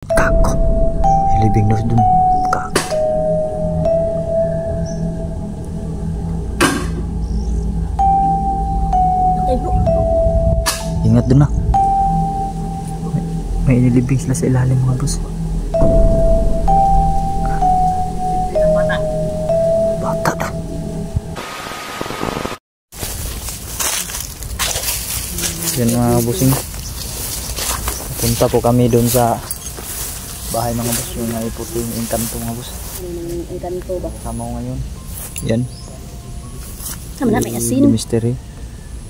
Kako. Ilibing na dun. Kako. Okay bro. Ingat dun na. May inilibing sila sa ilalim mga boss. Bata na. Yan mga bossing. Punta po kami doon sa bahay mga boss. Yung may puting engkanto mga boss. Engkanto ba? Tama ko ngayon. Yan. Sama na may asin. Mystery.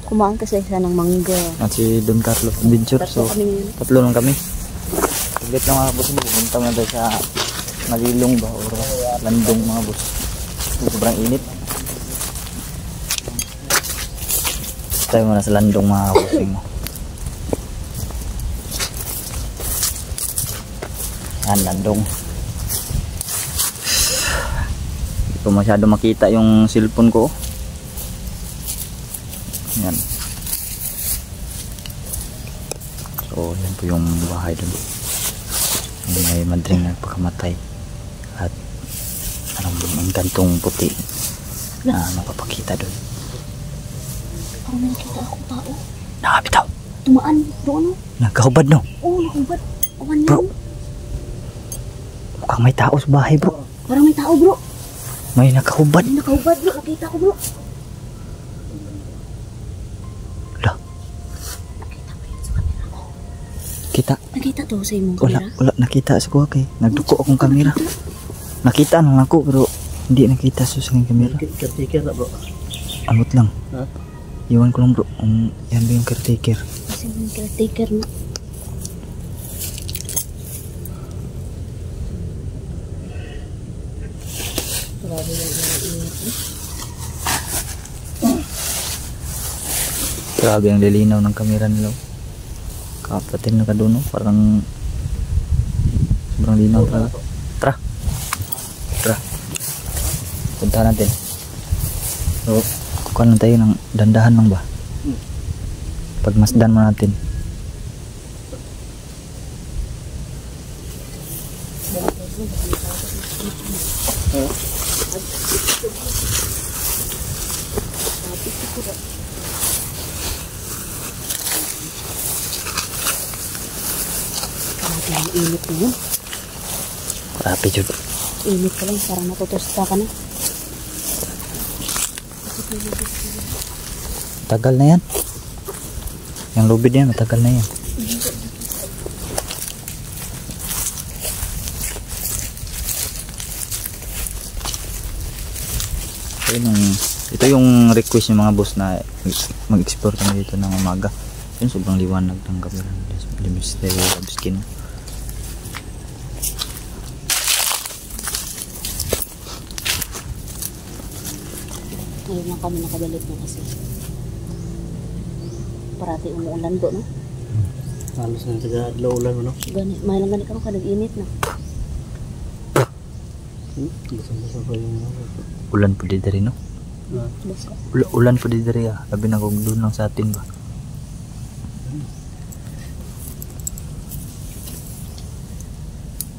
Kumain kasi siya ng mangga. At si Don Carlo Adventure. So, tatlo lang kami. Saglit lang mga boss. Pupunta na tayo sa Malilong ba o Landong mga boss. Sobrang init. Tayo muna sa Landong mga bossing. Yan, Landong. Hindi ko masyado makita yung cellphone ko. Yan. So, yan po yung bahay dun. May madring nagpakamatay. At anong engkantong puti na mapapakita dun. Parang may nakita akong tao. Nakabitaw. Tumaan doon. Nagkahubad no? Oo, nakahubad. Awan Bro. yan. Mukhang may tao sa bahay bro. Parang may tao bro. May nakahubad. May nakahubad bro. Nakita ko bro. Wala. Nakita ba yun sa camera ko? Kita. Nakita to sa imong Wala. camera? Wala nakita sa kuha kay. Nagduko akong kamera. Nakita lang ako pero hindi nakita sa aking kamera. Caretaker na bro. Amot lang. Ha? Iwan ko lang bro. Yan ba yung caretaker? Kasi yung caretaker na. Grabe yung init eh. Grabe ang lilinaw ng kamera nila. Kapatin na ka doon no? Parang sobrang linaw talaga. Tara. Tara. Punta natin. So, kukuha lang tayo ng dandahan lang ba? Pagmasdan mo natin. Grabe yung init na yun. Grabe jud. Init ka lang. Parang natutusta ka na. Tagal na yan. Yung lubid yan, matagal na yan. Ito yung request ng mga boss na mag-explore kami dito ng umaga. Yun, sobrang liwanag ng gabi. Mystery of skin. Ngayon lang kami nakabalik na kasi. Parati umuulan do, no? Halos na taga-adlaw ulan mo no? Gani, may lang gani ka nag-init na. Basa-basa pa yung Ulan po dito rin, no? Basta. Ulan po dito rin, ah. Labi na kung doon lang sa atin ba?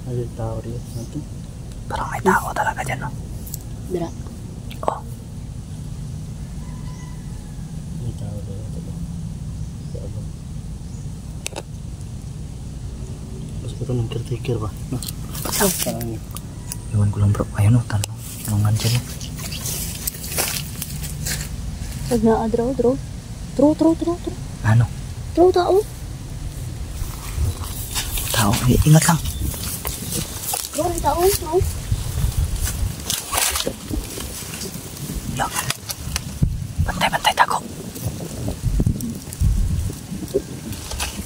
Ay, tao rin natin. Parang may tao talaga dyan, no? Dira. Oh. May tao rin natin. Mas ito ng caretaker ba? No? Parang yun. Iwan ko lang bro. Ayun, no? Tanong. Tanongan dyan, no? Pag na-draw. Draw. Ano? Draw tao. Tao. Ingat lang. Draw rin tao. No? Lang. Bantay, tago.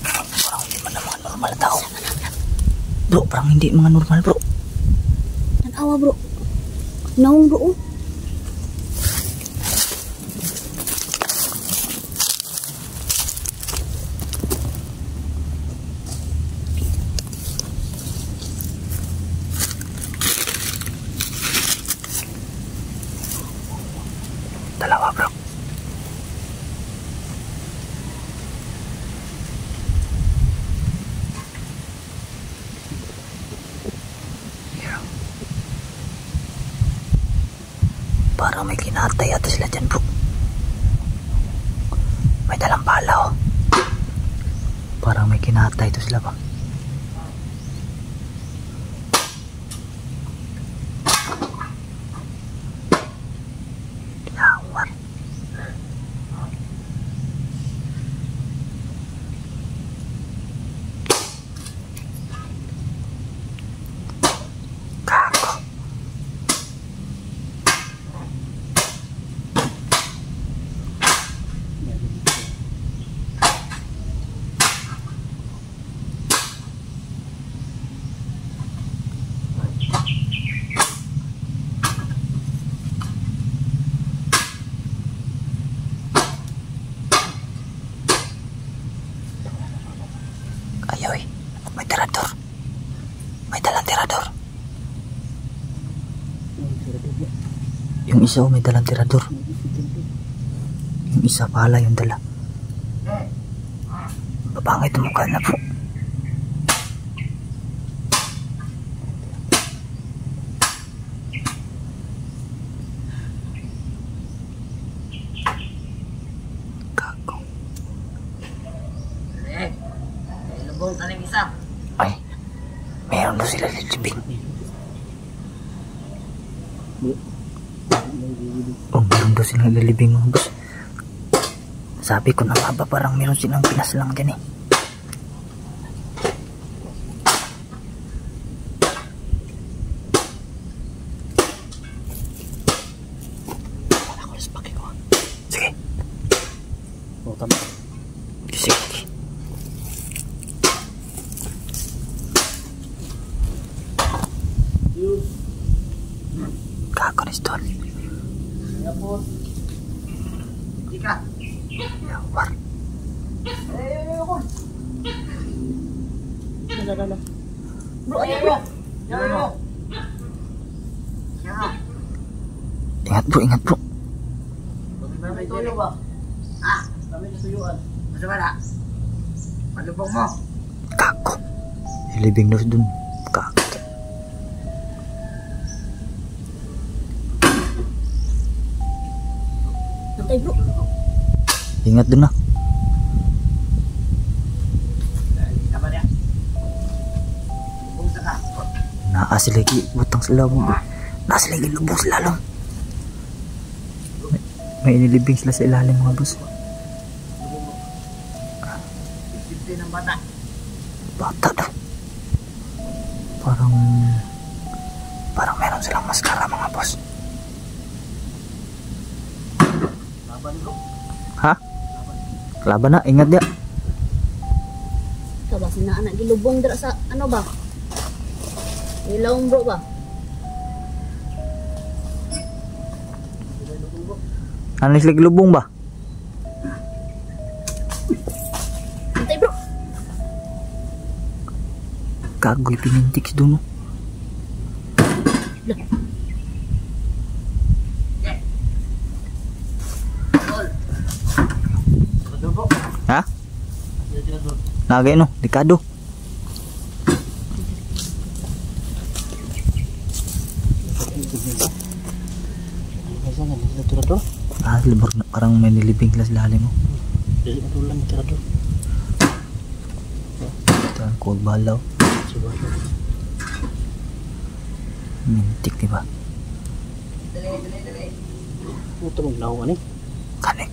Parang hindi man mga normal na tao. Bro, parang hindi mga normal bro. Tanawa bro. Naong bro. Dalawa bro. Parang may kinatay ata sila dyan bro. May dalang pala oh. Parang may kinatay ito sila ba. Yawar. Kako. Ayoy, may tirador. May dalang tirador. Yung isa may dalang tirador. Yung isa pala yung dala. Babangit ang mukha na po. Kako. Ay, meron daw sila lilibing. Oh, meron daw silang lilibing mga boss. Sabi ko na nga ba parang meron silang pinaslang dyan eh. Sige. Oh, tama. Sige. Kakonis doon. Yawar. Dala. Bro, ayo. Ingat bro. May tuyo ba? Ah, kami natuyuan. Masa ba na? Malubog mo. Kako. Lilibing daw doon. Kako. Patay bro. Ingat doon na. Apa dia? Lubog sa ka. Naasilagi. Butang sila mo. Naasilagi lubong sila lang. May inilibing sila sa ilalim mga boss. Isipin ng bata. Bata daw. Parang meron silang maskara mga boss. Laban bro. Ha? Laban na, ingat dia. Ka ba sina anak gilubong dira sa ano ba? Ilawong bro ba? Ano sila lubong ba? Patay bro. Kagoy pinintik doon. Ha? Nagay no, dekado. Tirador. Ah, parang may nilibing sila sa ilalim mo. Dili matulang tirador. Ito ang cold balaw. Siguro. Mintik diba? Ito mong naungan eh. Kanik.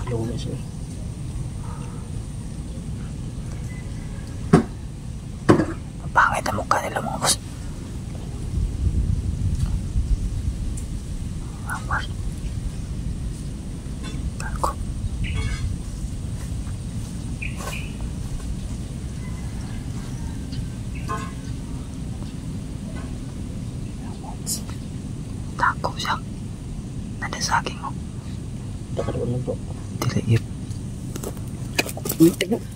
Ilaw na siya. Pangit ang mukha nila mga boss. Awas. Ako. Tako siya. Nada sa akin mo. Nakaroon lang po. Dili.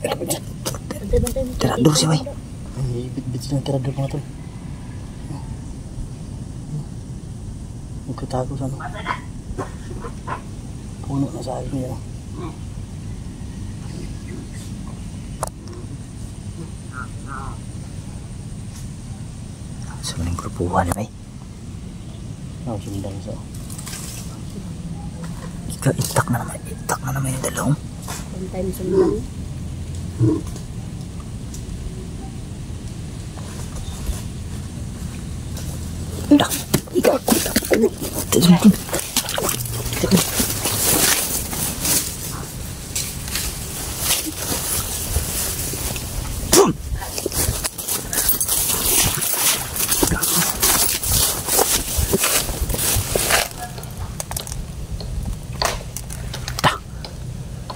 Bantay. Tirador siya, wey. Ay, bit-bit sila ng tirador mga to. Magkatago sa ano. Puno na sa akin niya. Sa maling grupuhan, wey. Ako sundang sa. Itak na naman yung dalawang. Pantay mo sundan. Ikaw.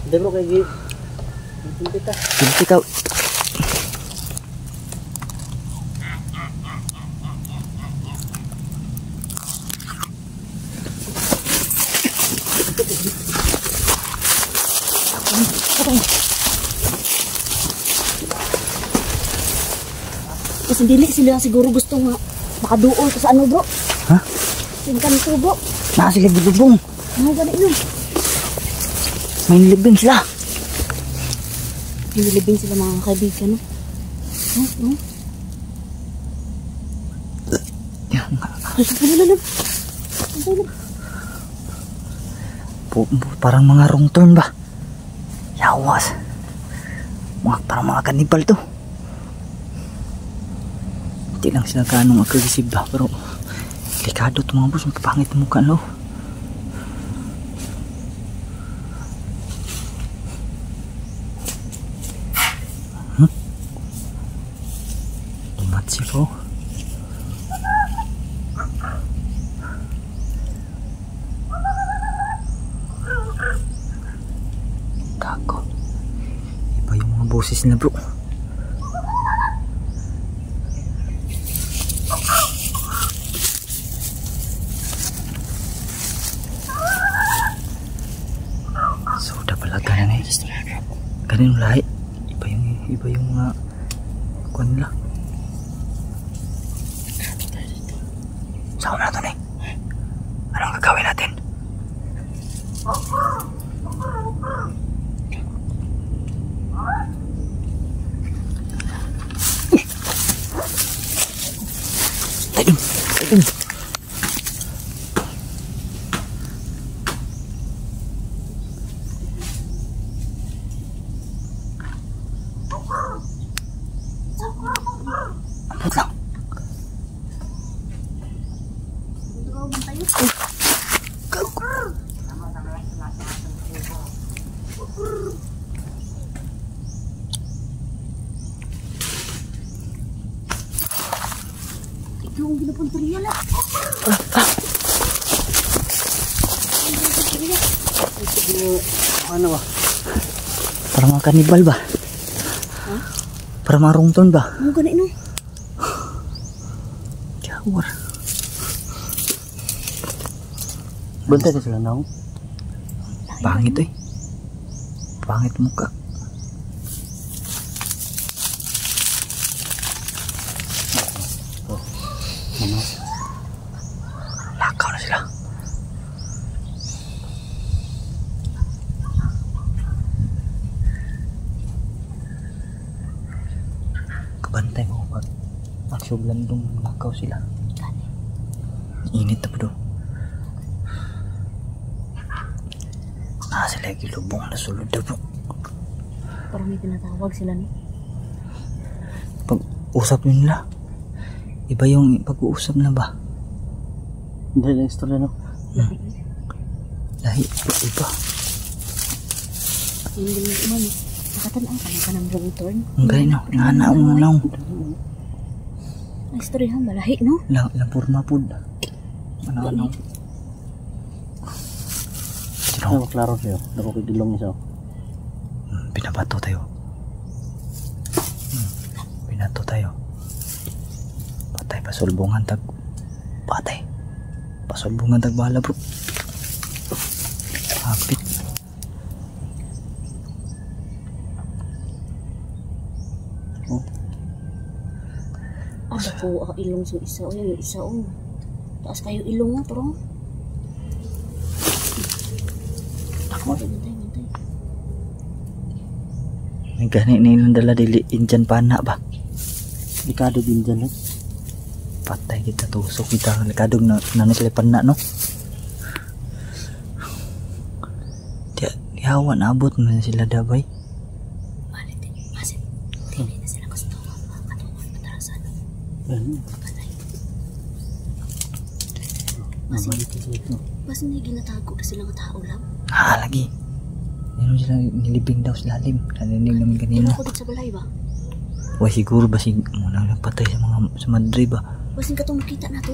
Hindi mo kayo kita. Ikaw. Kasi dili sila siguro gusto nga makaduol ko sa ano bro. Ha? Singkan ko bro. Naka sila bidubong. Ano gani yun? May nilibing sila. Nilibing sila mga kaibigan no? No? Parang mga wrong turn ba? Yawas. Parang mga kanibal to. Hindi lang sila ganong agresif ba, pero delikado ito mga boss, pangit ang mukha no. Lumatsi po. Gago. Iba yung mga boses nila bro. Ganun lahi. Iba yung mga kuwan nila. Saan na ito eh? Anong gagawin natin? Tayo. Ambot lang. Ikaw ang ginapunta niya lang. Ano ba? Parang mga kanibal ba? Ha? Parang mga rungton ba? Ano gani no? Jawar. Bantay ka sila nang? Pangit eh. Pangit muka. Lakaw na sila. Kabantay mo pag magsublandong lakaw sila. Init na pa daw. Sila yung lubong na sulod na bro. Parang may tinatawag sila no? Pag-usap yun nila. Iba yung pag-uusap na ba? Hindi na istorya no? Lahi, iba. Hindi mo naman. Nakatanang ka ng wrong turn. Ang gaya no, nanaong nanaong. Ay, istoryahan malahi no? Lapurma po. Nanaong. Ano maklaro sa'yo? Nakukigilong niya sa'yo. Pinabato tayo. Pinato tayo. Patay pasulbungan tag. Patay. Pasulbungan tag bala bro. Hapit. Oh. Ada po ilong sa isa o yung isa o. Taas kayo ilong mo pero. May gani nilang dala dili Indian pana ba? Delikado din dyan no? Patay kita, tusok kita. Kadog na nanislipan na, no? Di hawan, abot mo na sila dabay. Balik din. Masin. Hindi na sila gusto. Katungan matarasan. Mabalik ka sa ito. Mas hindi ginatago na silang tao lang. Lagi. Meron sila nilibing daw sa lalim. Nalinig namin kanina. Tino ko dito sa balay ba? Wah, siguro ba muna napatay sa Madrid ba? Basin ka itong makita na to.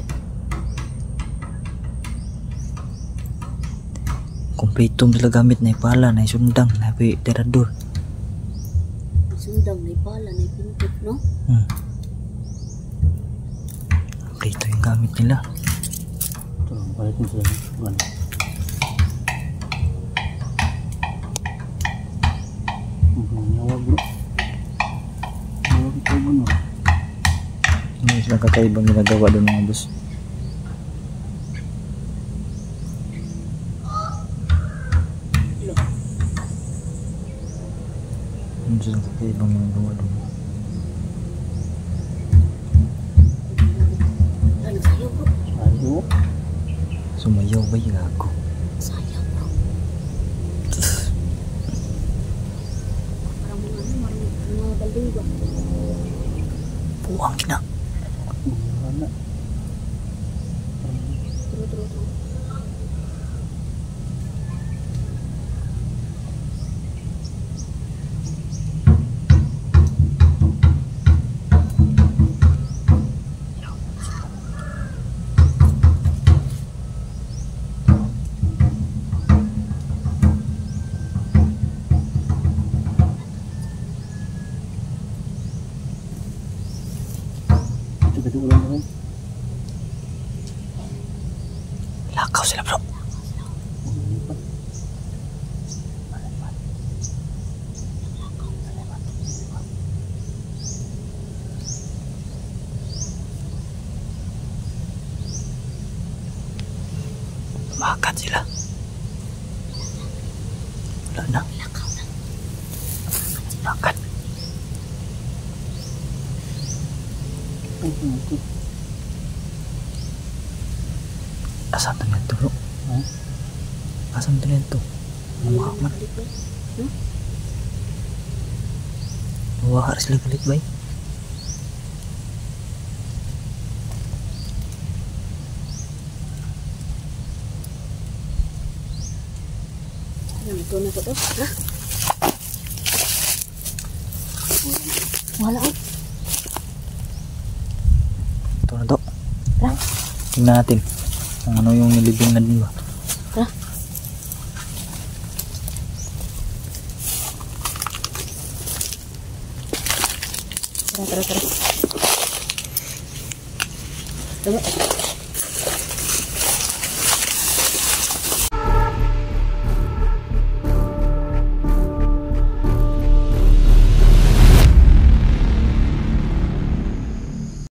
Kompleto sila gamit na ipala, na isundang, na tirador. Sundang, may pala, may pintot, no? Kompleto yung gamit nila. Ito, balik mo sila. Nyawa bro. Nyawa kita bro. Ano sila kakaibang ginagawa doon mga boss? Ano sila kakaibang ginagawa doon? Ano sayaw bro? Ayo. Sumayaw ba yung ako? Sayaw bro. Parang mga balay ba? Puwang kina. Mana? True. Ito ulang mo rin. Lakaw sila bro. Makan sila. Wala na. Lakaw na. Makan. Asam to nito bro? Asam to nito? Mukha man. Wahar sila galit ba? Ito na ko to. Ha? Wala oh. Ito na to. Tingnan natin kung ano yung nilibing na din ba. Tara. Tara. Tama.